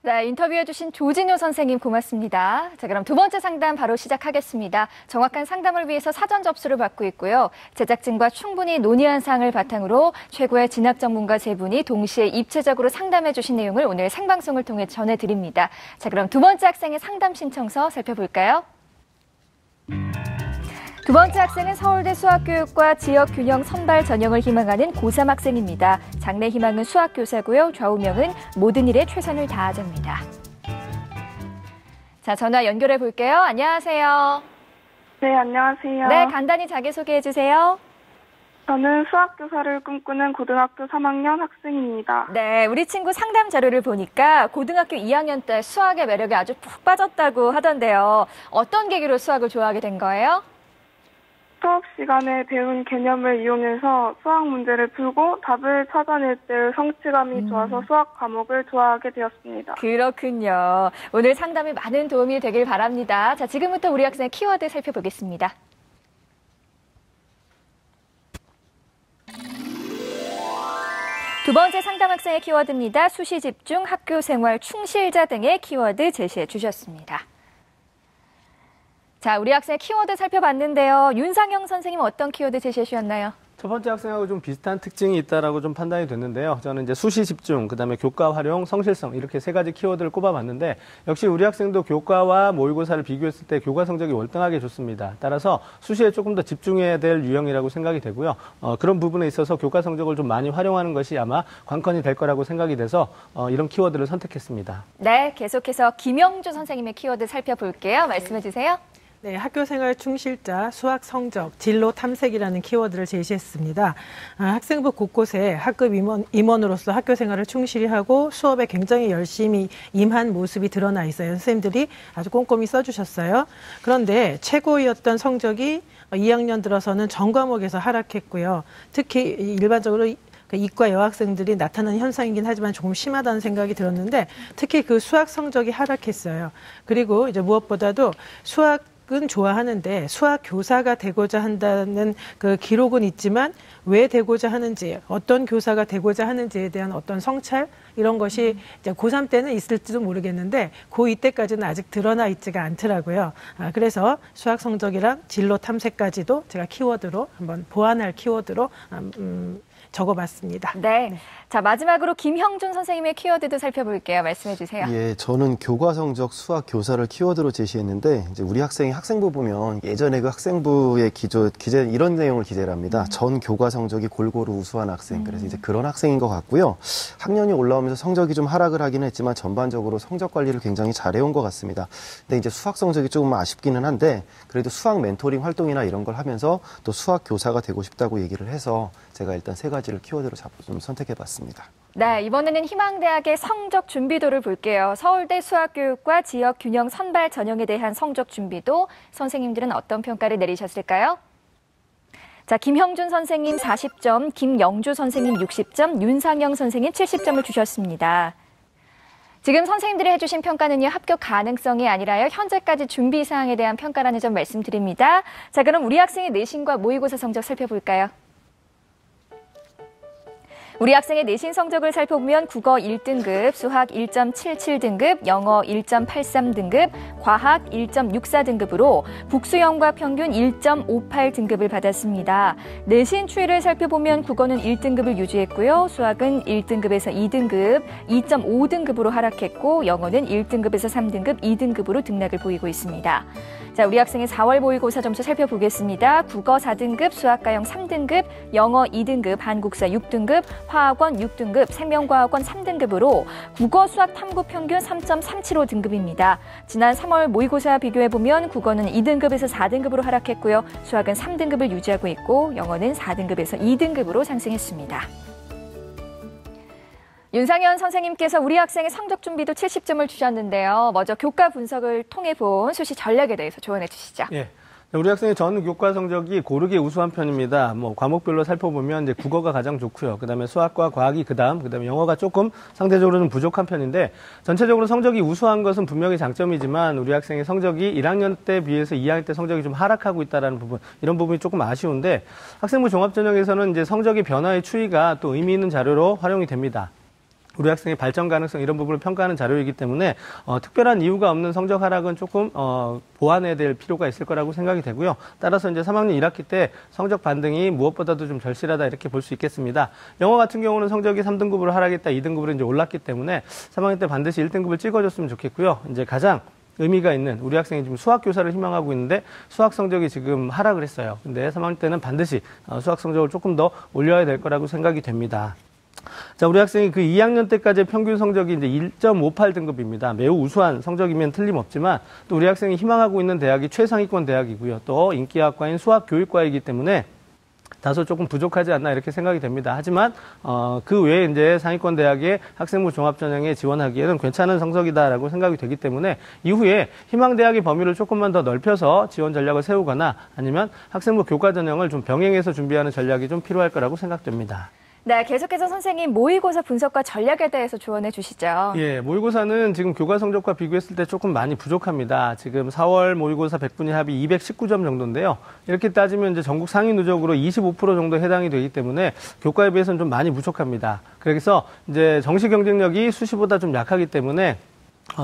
네, 인터뷰해주신 조진효 선생님 고맙습니다. 자, 그럼 두 번째 상담 바로 시작하겠습니다. 정확한 상담을 위해서 사전 접수를 받고 있고요. 제작진과 충분히 논의한 사항을 바탕으로 최고의 진학 전문가 세 분이 동시에 입체적으로 상담해주신 내용을 오늘 생방송을 통해 전해드립니다. 자, 그럼 두 번째 학생의 상담 신청서 살펴볼까요? 두 번째 학생은 서울대 수학교육과 지역균형 선발 전형을 희망하는 고3 학생입니다. 장래 희망은 수학교사고요. 좌우명은 모든 일에 최선을 다하자입니다. 자, 전화 연결해 볼게요. 안녕하세요. 네, 안녕하세요. 네, 간단히 자기소개해 주세요. 저는 수학교사를 꿈꾸는 고등학교 3학년 학생입니다. 네, 우리 친구 상담 자료를 보니까 고등학교 2학년 때 수학의 매력에 아주 푹 빠졌다고 하던데요. 어떤 계기로 수학을 좋아하게 된 거예요? 수업 시간에 배운 개념을 이용해서 수학 문제를 풀고 답을 찾아낼 때 성취감이 좋아서 수학 과목을 좋아하게 되었습니다. 그렇군요. 오늘 상담이 많은 도움이 되길 바랍니다. 자, 지금부터 우리 학생의 키워드 살펴보겠습니다. 두 번째 상담 학생의 키워드입니다. 수시 집중, 학교 생활 충실자 등의 키워드 제시해 주셨습니다. 자, 우리 학생의 키워드 살펴봤는데요. 윤상영 선생님 어떤 키워드 제시해 주셨나요? 첫 번째 학생하고 좀 비슷한 특징이 있다라고 좀 판단이 됐는데요. 저는 이제 수시 집중, 그다음에 교과 활용, 성실성 이렇게 세 가지 키워드를 꼽아봤는데 역시 우리 학생도 교과와 모의고사를 비교했을 때 교과 성적이 월등하게 좋습니다. 따라서 수시에 조금 더 집중해야 될 유형이라고 생각이 되고요. 그런 부분에 있어서 교과 성적을 좀 많이 활용하는 것이 아마 관건이 될 거라고 생각이 돼서 이런 키워드를 선택했습니다. 네, 계속해서 김영주 선생님의 키워드 살펴볼게요. 말씀해 주세요. 네, 학교생활 충실자, 수학 성적, 진로 탐색이라는 키워드를 제시했습니다. 학생부 곳곳에 학급 임원으로서 학교생활을 충실히 하고 수업에 굉장히 열심히 임한 모습이 드러나 있어요. 선생님들이 아주 꼼꼼히 써주셨어요. 그런데 최고였던 성적이 2학년 들어서는 전 과목에서 하락했고요. 특히 일반적으로 이과 여학생들이 나타나는 현상이긴 하지만 조금 심하다는 생각이 들었는데 특히 그 수학 성적이 하락했어요. 그리고 이제 무엇보다도 수학은 좋아하는데 수학 교사가 되고자 한다는 그 기록은 있지만 왜 되고자 하는지, 어떤 교사가 되고자 하는지에 대한 어떤 성찰 이런 것이 이제 고3 때는 있을지도 모르겠는데 고2 때까지는 아직 드러나 있지가 않더라고요. 그래서 수학 성적이랑 진로 탐색까지도 제가 키워드로 한번 보완할 키워드로 적어봤습니다. 네. 자, 마지막으로 김형준 선생님의 키워드도 살펴볼게요. 말씀해 주세요. 예, 저는 교과 성적 수학 교사를 키워드로 제시했는데 이제 우리 학생이 학생부 보면 예전에 그 학생부의 기재 이런 내용을 기재를 합니다. 전 교과 성적이 골고루 우수한 학생. 그래서 이제 그런 학생인 것 같고요. 학년이 올라오면서 성적이 좀 하락을 하긴 했지만 전반적으로 성적 관리를 굉장히 잘해온 것 같습니다. 근데 이제 수학 성적이 조금 아쉽기는 한데 그래도 수학 멘토링 활동이나 이런 걸 하면서 또 수학 교사가 되고 싶다고 얘기를 해서 제가 일단 세 가지를 키워드로 좀 선택해봤습니다. 네, 이번에는 희망대학의 성적 준비도를 볼게요. 서울대 수학교육과 지역균형 선발 전형에 대한 성적 준비도 선생님들은 어떤 평가를 내리셨을까요? 자, 김형준 선생님 40점, 김영주 선생님 60점, 윤상영 선생님 70점을 주셨습니다. 지금 선생님들이 해주신 평가는요, 합격 가능성이 아니라요, 현재까지 준비 사항에 대한 평가라는 점 말씀드립니다. 자, 그럼 우리 학생의 내신과 모의고사 성적 살펴볼까요? 우리 학생의 내신 성적을 살펴보면 국어 1등급, 수학 1.77등급, 영어 1.83등급, 과학 1.64등급으로 국수형과 평균 1.58등급을 받았습니다. 내신 추이를 살펴보면 국어는 1등급을 유지했고요. 수학은 1등급에서 2등급, 2.5등급으로 하락했고 영어는 1등급에서 3등급, 2등급으로 등락을 보이고 있습니다. 자, 우리 학생의 4월 모의고사 점수 살펴보겠습니다. 국어 4등급, 수학과형 3등급, 영어 2등급, 한국사 6등급, 화학원 6등급, 생명과학원 3등급으로 국어 수학 탐구 평균 3.375등급입니다. 지난 3월 모의고사 비교해보면 국어는 2등급에서 4등급으로 하락했고요. 수학은 3등급을 유지하고 있고 영어는 4등급에서 2등급으로 상승했습니다. 윤상현 선생님께서 우리 학생의 성적 준비도 70점을 주셨는데요. 먼저 교과 분석을 통해 본 수시 전략에 대해서 조언해 주시죠. 예. 우리 학생의 전 교과 성적이 고르게 우수한 편입니다. 과목별로 살펴보면 이제 국어가 가장 좋고요. 그다음에 수학과 과학이 그다음에 영어가 조금 상대적으로 좀 부족한 편인데 전체적으로 성적이 우수한 것은 분명히 장점이지만 우리 학생의 성적이 1학년 때 비해서 2학년 때 성적이 좀 하락하고 있다라는 부분, 이런 부분이 조금 아쉬운데 학생부 종합전형에서는 이제 성적의 변화의 추이가 또 의미 있는 자료로 활용이 됩니다. 우리 학생의 발전 가능성 이런 부분을 평가하는 자료이기 때문에 특별한 이유가 없는 성적 하락은 조금 보완해야 될 필요가 있을 거라고 생각이 되고요. 따라서 이제 3학년 1학기 때 성적 반등이 무엇보다도 좀 절실하다 이렇게 볼 수 있겠습니다. 영어 같은 경우는 성적이 3등급으로 하락했다 2등급으로 이제 올랐기 때문에 3학년 때 반드시 1등급을 찍어줬으면 좋겠고요. 이제 가장 의미가 있는 우리 학생이 지금 수학 교사를 희망하고 있는데 수학 성적이 지금 하락을 했어요. 근데 3학년 때는 반드시 수학 성적을 조금 더 올려야 될 거라고 생각이 됩니다. 자, 우리 학생이 그 2학년 때까지의 평균 성적이 이제 1.58등급입니다. 매우 우수한 성적이면 틀림없지만 또 우리 학생이 희망하고 있는 대학이 최상위권 대학이고요. 또 인기학과인 수학교육과이기 때문에 다소 조금 부족하지 않나 이렇게 생각이 됩니다. 하지만 그 외에 이제 상위권 대학의 학생부 종합전형에 지원하기에는 괜찮은 성적이다라고 생각이 되기 때문에 이후에 희망 대학의 범위를 조금만 더 넓혀서 지원 전략을 세우거나 아니면 학생부 교과 전형을 좀 병행해서 준비하는 전략이 좀 필요할 거라고 생각됩니다. 네, 계속해서 선생님 모의고사 분석과 전략에 대해서 조언해 주시죠. 예, 모의고사는 지금 교과 성적과 비교했을 때 조금 많이 부족합니다. 지금 4월 모의고사 100분위 합이 219점 정도인데요. 이렇게 따지면 이제 전국 상위 누적으로 25% 정도 해당이 되기 때문에 교과에 비해서는 좀 많이 부족합니다. 그래서 이제 정시 경쟁력이 수시보다 좀 약하기 때문에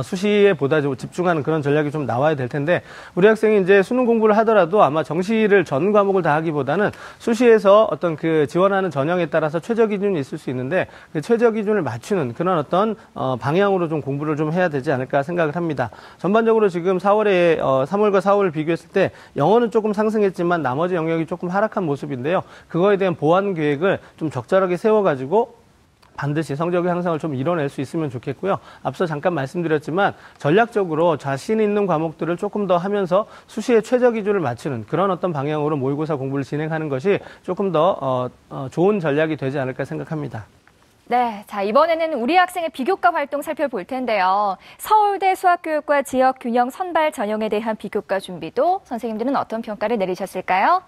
수시에 보다 집중하는 그런 전략이 좀 나와야 될 텐데 우리 학생이 이제 수능 공부를 하더라도 아마 정시를 전 과목을 다 하기보다는 수시에서 어떤 그 지원하는 전형에 따라서 최저 기준이 있을 수 있는데 그 최저 기준을 맞추는 그런 어떤 방향으로 좀 공부를 좀 해야 되지 않을까 생각을 합니다. 전반적으로 지금 3월과 4월을 비교했을 때 영어는 조금 상승했지만 나머지 영역이 조금 하락한 모습인데요. 그거에 대한 보완 계획을 좀 적절하게 세워가지고 반드시 성적의 향상을 좀 이뤄낼 수 있으면 좋겠고요. 앞서 잠깐 말씀드렸지만 전략적으로 자신 있는 과목들을 조금 더 하면서 수시의 최저 기준을 맞추는 그런 어떤 방향으로 모의고사 공부를 진행하는 것이 조금 더 좋은 전략이 되지 않을까 생각합니다. 네, 자 이번에는 우리 학생의 비교과 활동 살펴볼 텐데요. 서울대 수학교육과 지역균형 선발 전형에 대한 비교과 준비도 선생님들은 어떤 평가를 내리셨을까요?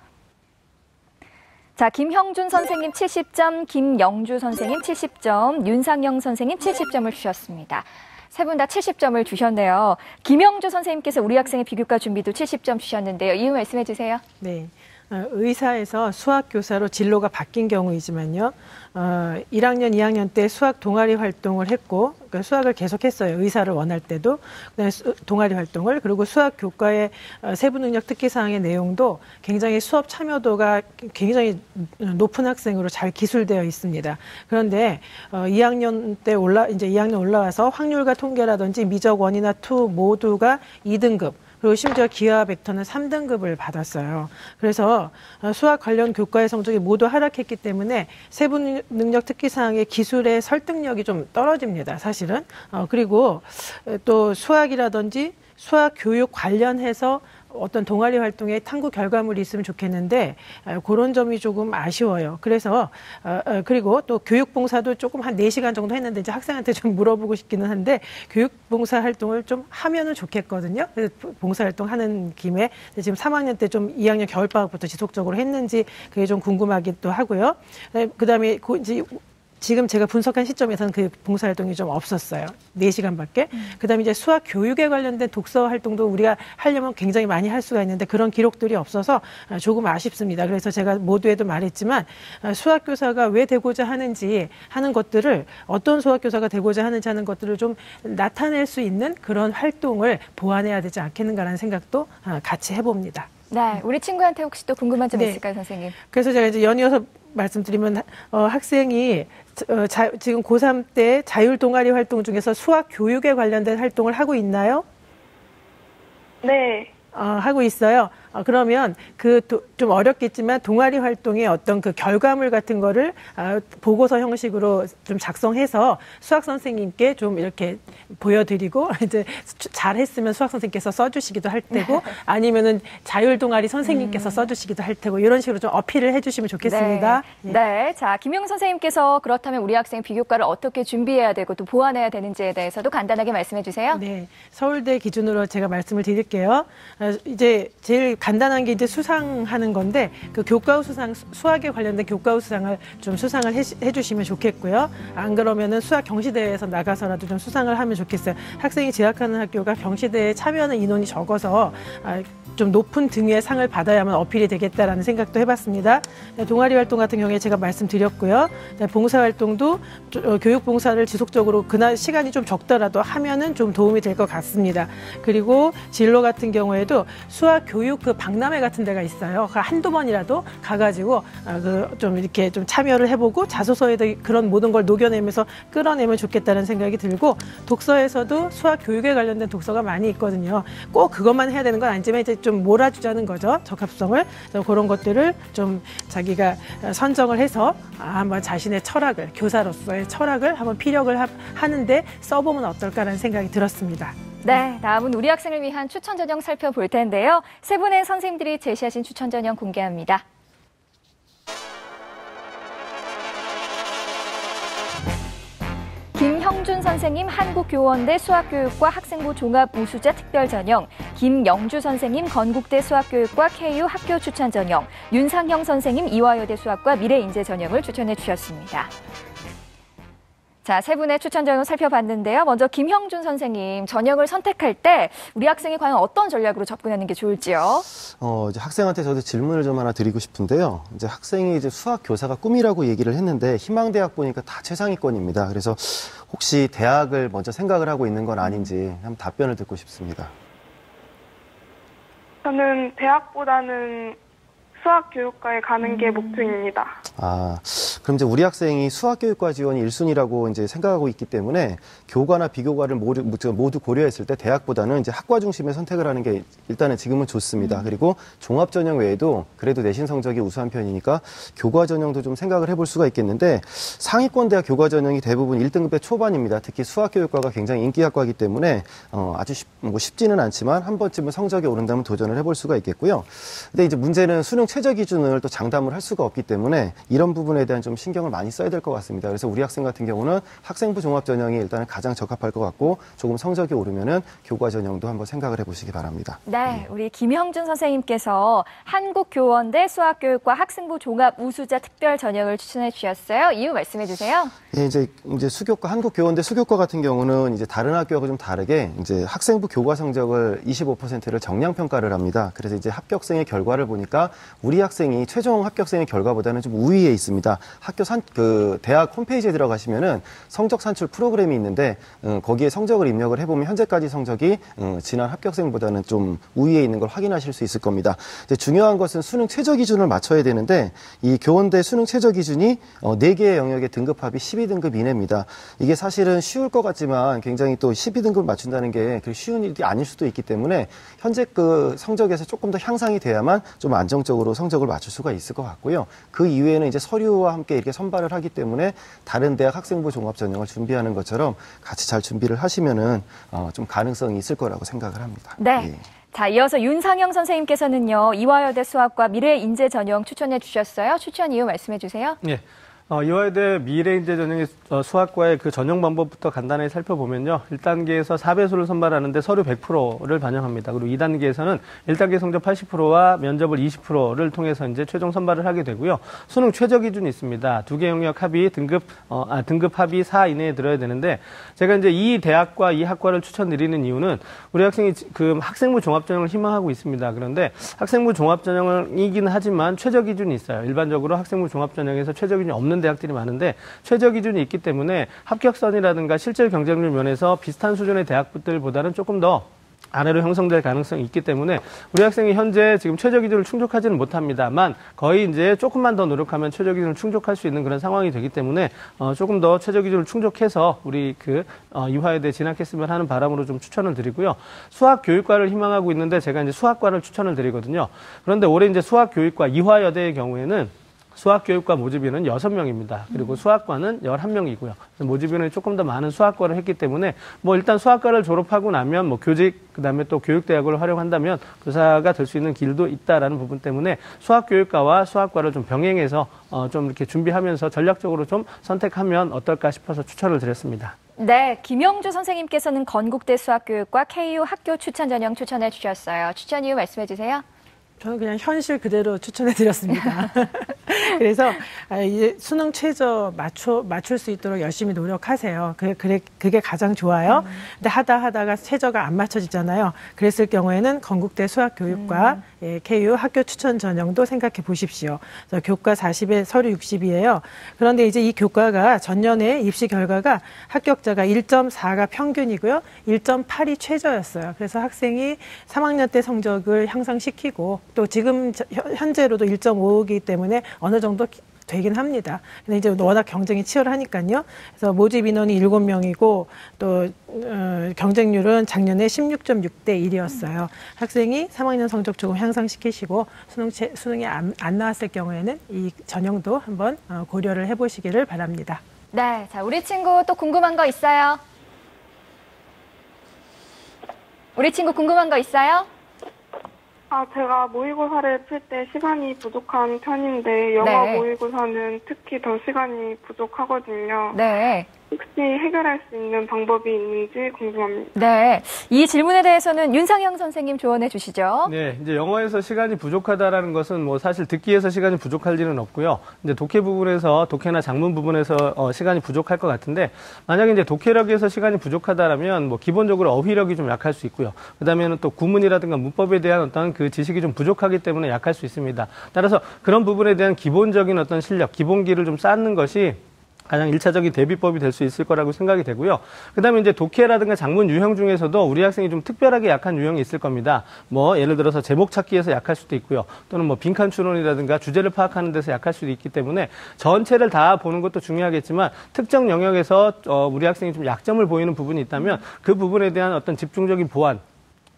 자, 김형준 선생님 70점, 김영주 선생님 70점, 윤상영 선생님 70점을 주셨습니다. 세 분 다 70점을 주셨네요. 김영주 선생님께서 우리 학생의 비교과 준비도 70점 주셨는데요. 이유 말씀해 주세요. 네. 의사에서 수학교사로 진로가 바뀐 경우이지만요. 1학년, 2학년 때 수학 동아리 활동을 했고 그러니까 수학을 계속했어요. 의사를 원할 때도. 그다음에 동아리 활동을. 그리고 수학 교과의 세부 능력 특기 사항의 내용도 굉장히 수업 참여도가 굉장히 높은 학생으로 잘 기술되어 있습니다. 그런데 2학년 때 이제 2학년 올라와서 확률과 통계라든지 미적 1이나 2 모두가 2등급. 그리고 심지어 기하 벡터는 3등급을 받았어요. 그래서 수학 관련 교과의 성적이 모두 하락했기 때문에 세부 능력 특기 사항의 기술의 설득력이 좀 떨어집니다. 사실은. 그리고 또 수학이라든지 수학 교육 관련해서 어떤 동아리 활동에 탐구 결과물이 있으면 좋겠는데 그런 점이 조금 아쉬워요. 그래서 그리고 또 교육봉사도 조금 한 4시간 정도 했는데 이제 학생한테 좀 물어보고 싶기는 한데 교육봉사 활동을 좀 하면은 좋겠거든요. 봉사활동 하는 김에 지금 3학년 때 좀 2학년 겨울방학부터 지속적으로 했는지 그게 좀 궁금하기도 하고요. 그다음에 이제 지금 제가 분석한 시점에서는 그 봉사활동이 좀 없었어요. 4시간밖에. 그다음에 이제 수학 교육에 관련된 독서 활동도 우리가 하려면 굉장히 많이 할 수가 있는데 그런 기록들이 없어서 조금 아쉽습니다. 그래서 제가 모두에도 말했지만 수학교사가 왜 되고자 하는지 하는 것들을 어떤 수학교사가 되고자 하는지 하는 것들을 좀 나타낼 수 있는 그런 활동을 보완해야 되지 않겠는가라는 생각도 같이 해봅니다. 네, 우리 친구한테 혹시 또 궁금한 점 있을까요, 선생님? 그래서 제가 이제 연이어서 말씀드리면 학생이 지금 고3 때 자율 동아리 활동 중에서 수학 교육에 관련된 활동을 하고 있나요? 네. 하고 있어요. 그러면 좀 어렵겠지만 동아리 활동의 어떤 그 결과물 같은 거를 보고서 형식으로 좀 작성해서 수학 선생님께 좀 이렇게 보여드리고 이제 잘했으면 수학 선생님께서 써주시기도 할 테고 아니면은 자율 동아리 선생님께서 써주시기도 할 테고 이런 식으로 좀 어필을 해주시면 좋겠습니다. 네. 네. 자, 김영 선생님께서 그렇다면 우리 학생 비교과를 어떻게 준비해야 되고 또 보완해야 되는지에 대해서도 간단하게 말씀해 주세요. 네. 서울대 기준으로 제가 말씀을 드릴게요. 이제 제일 간단한 게 이제 수상하는 건데 그 교과후 수상, 수학에 관련된 교과후 수상을 좀 수상을 해주시면 좋겠고요. 안 그러면은 수학 경시대회에서 나가서라도 좀 수상을 하면 좋겠어요. 학생이 재학하는 학교가 경시대회에 참여하는 인원이 적어서 좀 높은 등의 상을 받아야만 어필이 되겠다라는 생각도 해봤습니다. 동아리 활동 같은 경우에 제가 말씀드렸고요. 봉사활동도 교육봉사를 지속적으로 그날 시간이 좀 적더라도 하면은 좀 도움이 될 것 같습니다. 그리고 진로 같은 경우에도 수학 교육 그 박람회 같은 데가 있어요. 한두 번이라도 가가지고 좀 이렇게 좀 참여를 해보고 자소서에도 그런 모든 걸 녹여내면서 끌어내면 좋겠다는 생각이 들고 독서에서도 수학 교육에 관련된 독서가 많이 있거든요. 꼭 그것만 해야 되는 건 아니지만 이제 좀 몰아주자는 거죠. 적합성을. 그런 것들을 좀 자기가 선정을 해서 한번 자신의 철학을, 교사로서의 철학을 한번 피력을 하는데 써보면 어떨까라는 생각이 들었습니다. 네, 다음은 우리 학생을 위한 추천 전형 살펴볼 텐데요. 세 분의 선생님들이 제시하신 추천 전형 공개합니다. 김형준 선생님 한국교원대 수학교육과 학생부 종합 우수자 특별 전형, 김영주 선생님 건국대 수학교육과 KU 학교 추천 전형, 윤상형 선생님 이화여대 수학과 미래인재 전형을 추천해 주셨습니다. 자, 세 분의 추천 전형 살펴봤는데요. 먼저 김형준 선생님 전형을 선택할 때 우리 학생이 과연 어떤 전략으로 접근하는 게 좋을지요? 이제 학생한테 저도 질문을 좀 하나 드리고 싶은데요. 이제 학생이 이제 수학 교사가 꿈이라고 얘기를 했는데 희망대학 보니까 다 최상위권입니다. 그래서 혹시 대학을 먼저 생각을 하고 있는 건 아닌지 한번 답변을 듣고 싶습니다. 저는 대학보다는 수학교육과에 가는 게 목표입니다. 그럼 이제 우리 학생이 수학교육과 지원이 1순위라고 이제 생각하고 있기 때문에 교과나 비교과를 모두 고려했을 때 대학보다는 이제 학과 중심의 선택을 하는 게 일단은 지금은 좋습니다. 그리고 종합전형 외에도 그래도 내신 성적이 우수한 편이니까 교과 전형도 좀 생각을 해볼 수가 있겠는데 상위권 대학 교과 전형이 대부분 1등급의 초반입니다. 특히 수학교육과가 굉장히 인기 학과이기 때문에 아주 쉽지는 않지만 한 번쯤은 성적이 오른다면 도전을 해볼 수가 있겠고요. 근데 이제 문제는 수능 최저 기준을 또 장담을 할 수가 없기 때문에 이런 부분에 대한 좀 신경을 많이 써야 될 것 같습니다. 그래서 우리 학생 같은 경우는 학생부 종합 전형이 일단은 가장 적합할 것 같고 조금 성적이 오르면은 교과 전형도 한번 생각을 해보시기 바랍니다. 네, 우리 김형준 선생님께서 한국교원대 수학교육과 학생부 종합 우수자 특별 전형을 추천해 주셨어요. 이유 말씀해 주세요. 예, 이제 수교과 한국교원대 수교과 같은 경우는 이제 다른 학교하고 좀 다르게 이제 학생부 교과 성적을 25%를 정량 평가를 합니다. 그래서 이제 합격생의 결과를 보니까 우리 학생이 최종 합격생의 결과보다는 좀 우위에 있습니다. 대학 홈페이지에 들어가시면은 성적 산출 프로그램이 있는데 거기에 성적을 입력을 해보면 현재까지 성적이 지난 합격생보다는 좀 우위에 있는 걸 확인하실 수 있을 겁니다. 이제 중요한 것은 수능 최저 기준을 맞춰야 되는데 이 교원대 수능 최저 기준이 4개의 영역의 등급합이 12등급 이내입니다. 이게 사실은 쉬울 것 같지만 굉장히 또 12등급을 맞춘다는 게 그렇게 쉬운 일이 아닐 수도 있기 때문에 현재 그 성적에서 조금 더 향상이 돼야만 좀 안정적으로 성적을 맞출 수가 있을 것 같고요. 그 이외에는 이제 서류와 함께 이렇게 선발을 하기 때문에 다른 대학 학생부 종합 전형을 준비하는 것처럼 같이 잘 준비를 하시면은 좀 가능성이 있을 거라고 생각을 합니다. 네. 예. 자, 이어서 윤상형 선생님께서는요, 이화여대 수학과 미래인재 전형 추천해 주셨어요. 추천 이유 말씀해 주세요. 네. 이화여대 미래인재 전형의 수학과의 그 전형 방법부터 간단히 살펴보면요. 1단계에서 4배수를 선발하는데 서류 100%를 반영합니다. 그리고 2단계에서는 1단계 성적 80%와 면접을 20%를 통해서 이제 최종 선발을 하게 되고요. 수능 최저 기준이 있습니다. 2개 영역 합이 등급 합이 4 이내에 들어야 되는데 제가 이제 이 대학과 이 학과를 추천드리는 이유는 우리 학생이 그 학생부 종합 전형을 희망하고 있습니다. 그런데 학생부 종합 전형이긴 하지만 최저 기준이 있어요. 일반적으로 학생부 종합 전형에서 최저 기준이 없는 대학들이 많은데 최저 기준이 있기 때문에 합격선이라든가 실질 경쟁률 면에서 비슷한 수준의 대학들보다는 조금 더 아래로 형성될 가능성이 있기 때문에 우리 학생이 현재 지금 최저 기준을 충족하지는 못합니다만 거의 이제 조금만 더 노력하면 최저 기준을 충족할 수 있는 그런 상황이 되기 때문에 조금 더 최저 기준을 충족해서 우리 이화여대 진학했으면 하는 바람으로 좀 추천을 드리고요. 수학 교육과를 희망하고 있는데 제가 이제 수학과를 추천을 드리거든요. 그런데 올해 이제 수학 교육과 이화여대의 경우에는 수학교육과 모집인은 6명입니다. 그리고 수학과는 11명이고요. 모집인은 조금 더 많은 수학과를 했기 때문에 일단 수학과를 졸업하고 나면 교직, 그다음에 또 교육대학을 활용한다면 교사가 될 수 있는 길도 있다라는 부분 때문에 수학교육과와 수학과를 좀 병행해서 좀 이렇게 준비하면서 전략적으로 좀 선택하면 어떨까 싶어서 추천을 드렸습니다. 네, 김영주 선생님께서는 건국대 수학교육과 KU 학교 추천 전형 추천해 주셨어요. 추천 이유 말씀해 주세요. 저는 그냥 현실 그대로 추천해드렸습니다. 그래서 이제 수능 최저 맞출 수 있도록 열심히 노력하세요. 그게 가장 좋아요. 근데 하다가 최저가 안 맞춰지잖아요. 그랬을 경우에는 건국대 수학교육과 KU 학교 추천 전형도 생각해 보십시오. 그래서 교과 40에 서류 60이에요. 그런데 이제 이 교과가 전년에 입시 결과가 합격자가 1.4가 평균이고요. 1.8이 최저였어요. 그래서 학생이 3학년 때 성적을 향상시키고 또 지금 현재로도 1.5이기 때문에 어느 정도 되긴 합니다. 근데 이제 워낙 경쟁이 치열하니까요. 그래서 모집 인원이 7명이고 또 경쟁률은 작년에 16.6대 1이었어요. 학생이 3학년 성적 조금 향상시키시고 수능이 안 나왔을 경우에는 이 전형도 한번 고려를 해보시기를 바랍니다. 네, 자 우리 친구 또 궁금한 거 있어요? 우리 친구 궁금한 거 있어요? 제가 모의고사를 풀 때 시간이 부족한 편인데 영어 네. 모의고사는 특히 더 시간이 부족하거든요. 네. 혹시 해결할 수 있는 방법이 있는지 궁금합니다. 네. 이 질문에 대해서는 윤상영 선생님 조언해 주시죠. 네, 이제 영어에서 시간이 부족하다라는 것은 뭐 사실 듣기에서 시간이 부족할 일은 없고요. 이제 독해나 작문 부분에서 시간이 부족할 것 같은데 만약에 이제 독해력에서 시간이 부족하다라면 뭐 기본적으로 어휘력이 좀 약할 수 있고요. 그다음에는 또 구문이라든가 문법에 대한 어떤 그 지식이 좀 부족하기 때문에 약할 수 있습니다. 따라서 그런 부분에 대한 기본적인 어떤 실력, 기본기를 좀 쌓는 것이 가장 1차적인 대비법이 될 수 있을 거라고 생각이 되고요. 그다음에 이제 독해라든가 작문 유형 중에서도 우리 학생이 좀 특별하게 약한 유형이 있을 겁니다. 뭐 예를 들어서 제목 찾기에서 약할 수도 있고요. 또는 뭐 빈칸 추론이라든가 주제를 파악하는 데서 약할 수도 있기 때문에 전체를 다 보는 것도 중요하겠지만 특정 영역에서 우리 학생이 좀 약점을 보이는 부분이 있다면 그 부분에 대한 어떤 집중적인 보완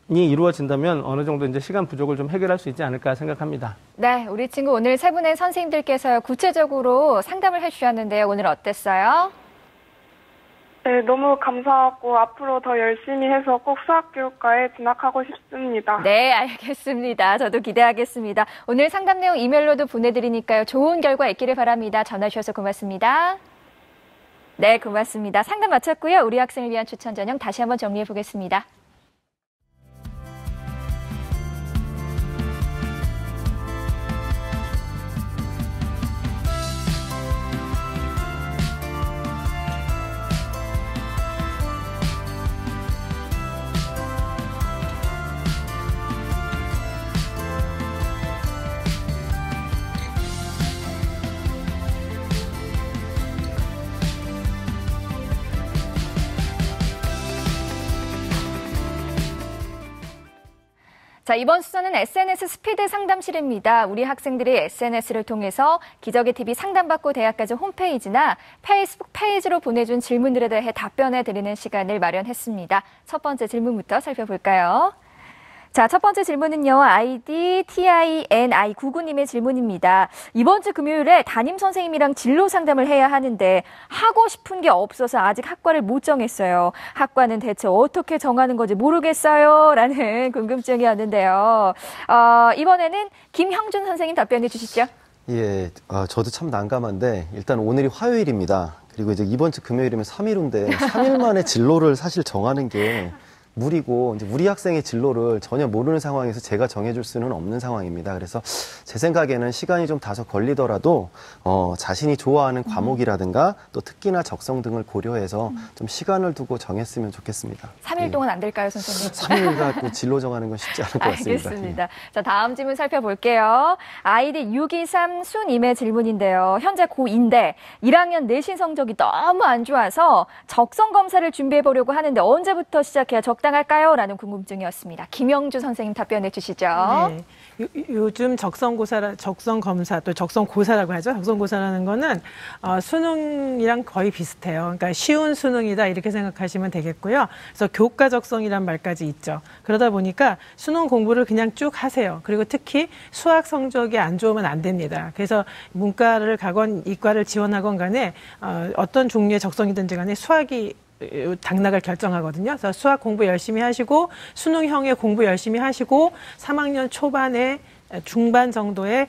이 이루어진다면 어느 정도 이제 시간 부족을 좀 해결할 수 있지 않을까 생각합니다. 네, 우리 친구 오늘 세 분의 선생님들께서 구체적으로 상담을 해주셨는데요. 오늘 어땠어요? 네, 너무 감사하고 앞으로 더 열심히 해서 꼭 수학교육과에 진학하고 싶습니다. 네, 알겠습니다. 저도 기대하겠습니다. 오늘 상담 내용 이메일로도 보내드리니까요. 좋은 결과 있기를 바랍니다. 전화 주셔서 고맙습니다. 네, 고맙습니다. 상담 마쳤고요. 우리 학생을 위한 추천 전형 다시 한번 정리해 보겠습니다. 자, 이번 수전은 SNS 스피드 상담실입니다. 우리 학생들이 SNS를 통해서 기적의 TV 상담받고 대학까지 홈페이지나 페이스북 페이지로 보내준 질문들에 대해 답변해 드리는 시간을 마련했습니다. 첫 번째 질문부터 살펴볼까요? 자, 첫 번째 질문은요. 아이디 TINI99님의 질문입니다. 이번 주 금요일에 담임 선생님이랑 진로 상담을 해야 하는데 하고 싶은 게 없어서 아직 학과를 못 정했어요. 학과는 대체 어떻게 정하는 건지 모르겠어요. 라는 궁금증이었는데요. 이번에는 김형준 선생님 답변해 주시죠. 예, 저도 참 난감한데 일단 오늘이 화요일입니다. 그리고 이제 이번 주 금요일이면 3일 후인데 3일 만에 진로를 사실 정하는 게 무리고 이제 우리 학생의 진로를 전혀 모르는 상황에서 제가 정해줄 수는 없는 상황입니다. 그래서 제 생각에는 시간이 좀 다소 걸리더라도 자신이 좋아하는 과목이라든가 또 특기나 적성 등을 고려해서 좀 시간을 두고 정했으면 좋겠습니다. 3일 동안 안 될까요, 선생님? 3일 갖고 진로 정하는 건 쉽지 않을 것 같습니다. 알겠습니다. 자, 다음 질문 살펴볼게요. 아이디 623순님의 질문인데요. 현재 고2인데 1학년 내신 성적이 너무 안 좋아서 적성 검사를 준비해 보려고 하는데 언제부터 시작해야 적당할까요? 라는 궁금증이었습니다. 김영주 선생님 답변해 주시죠. 네. 요즘 적성검사, 또 적성고사라고 하죠. 적성고사라는 거는 수능이랑 거의 비슷해요. 그러니까 쉬운 수능이다 이렇게 생각하시면 되겠고요. 그래서 교과 적성이란 말까지 있죠. 그러다 보니까 수능 공부를 그냥 쭉 하세요. 그리고 특히 수학 성적이 안 좋으면 안 됩니다. 그래서 문과를 가건 이과를 지원하건 간에 어떤 종류의 적성이든지 간에 수학이 당락을 결정하거든요. 그래서 수학 공부 열심히 하시고 수능형의 공부 열심히 하시고 3학년 초반에 중반 정도에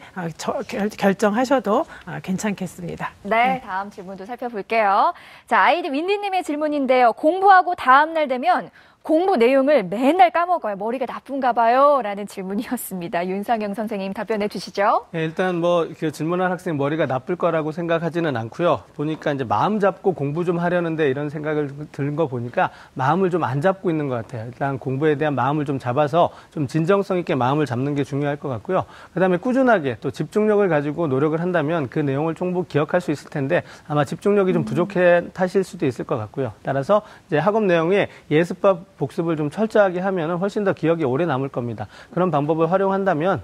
결정하셔도 괜찮겠습니다. 네, 다음 질문도 살펴볼게요. 자, 아이디 윈디님의 질문인데요. 공부하고 다음 날 되면 공부 내용을 맨날 까먹어요. 머리가 나쁜가 봐요. 라는 질문이었습니다. 윤상영 선생님 답변해 주시죠. 네, 일단 그 질문한 학생 머리가 나쁠 거라고 생각하지는 않고요. 보니까 이제 마음 잡고 공부 좀 하려는데 이런 생각을 든 거 보니까 마음을 좀 안 잡고 있는 것 같아요. 일단 공부에 대한 마음을 좀 잡아서 좀 진정성 있게 마음을 잡는 게 중요할 것 같고요. 그다음에 꾸준하게 또 집중력을 가지고 노력을 한다면 그 내용을 충분히 기억할 수 있을 텐데 아마 집중력이 좀 부족해 타실 수도 있을 것 같고요. 따라서 이제 학업 내용에 예습과 복습을 좀 철저하게 하면 훨씬 더 기억이 오래 남을 겁니다. 그런 방법을 활용한다면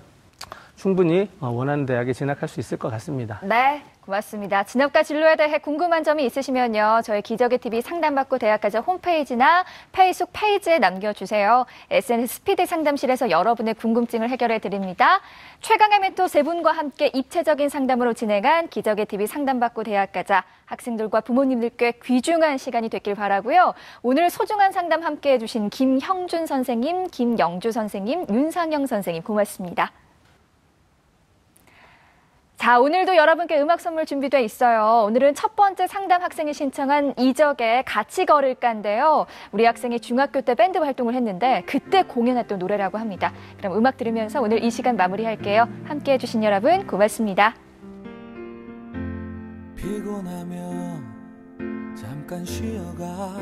충분히 원하는 대학에 진학할 수 있을 것 같습니다. 네, 고맙습니다. 진학과 진로에 대해 궁금한 점이 있으시면요. 저희 기적의 TV 상담받고 대학가자 홈페이지나 페이스북 페이지에 남겨주세요. SNS 스피드 상담실에서 여러분의 궁금증을 해결해 드립니다. 최강의 멘토 세 분과 함께 입체적인 상담으로 진행한 기적의 TV 상담받고 대학가자 학생들과 부모님들께 귀중한 시간이 됐길 바라고요. 오늘 소중한 상담 함께해 주신 김형준 선생님, 김영주 선생님, 윤상영 선생님 고맙습니다. 자, 오늘도 여러분께 음악 선물 준비돼 있어요. 오늘은 첫 번째 상담 학생이 신청한 이적의 같이 걸을까인데요. 우리 학생이 중학교 때 밴드 활동을 했는데 그때 공연했던 노래라고 합니다. 그럼 음악 들으면서 오늘 이 시간 마무리할게요. 함께해 주신 여러분 고맙습니다. 피곤하면 잠깐 쉬어가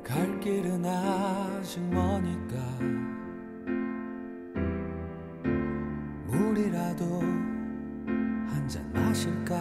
갈 길은 아직 머니까 물이라도 한 잔 마실까?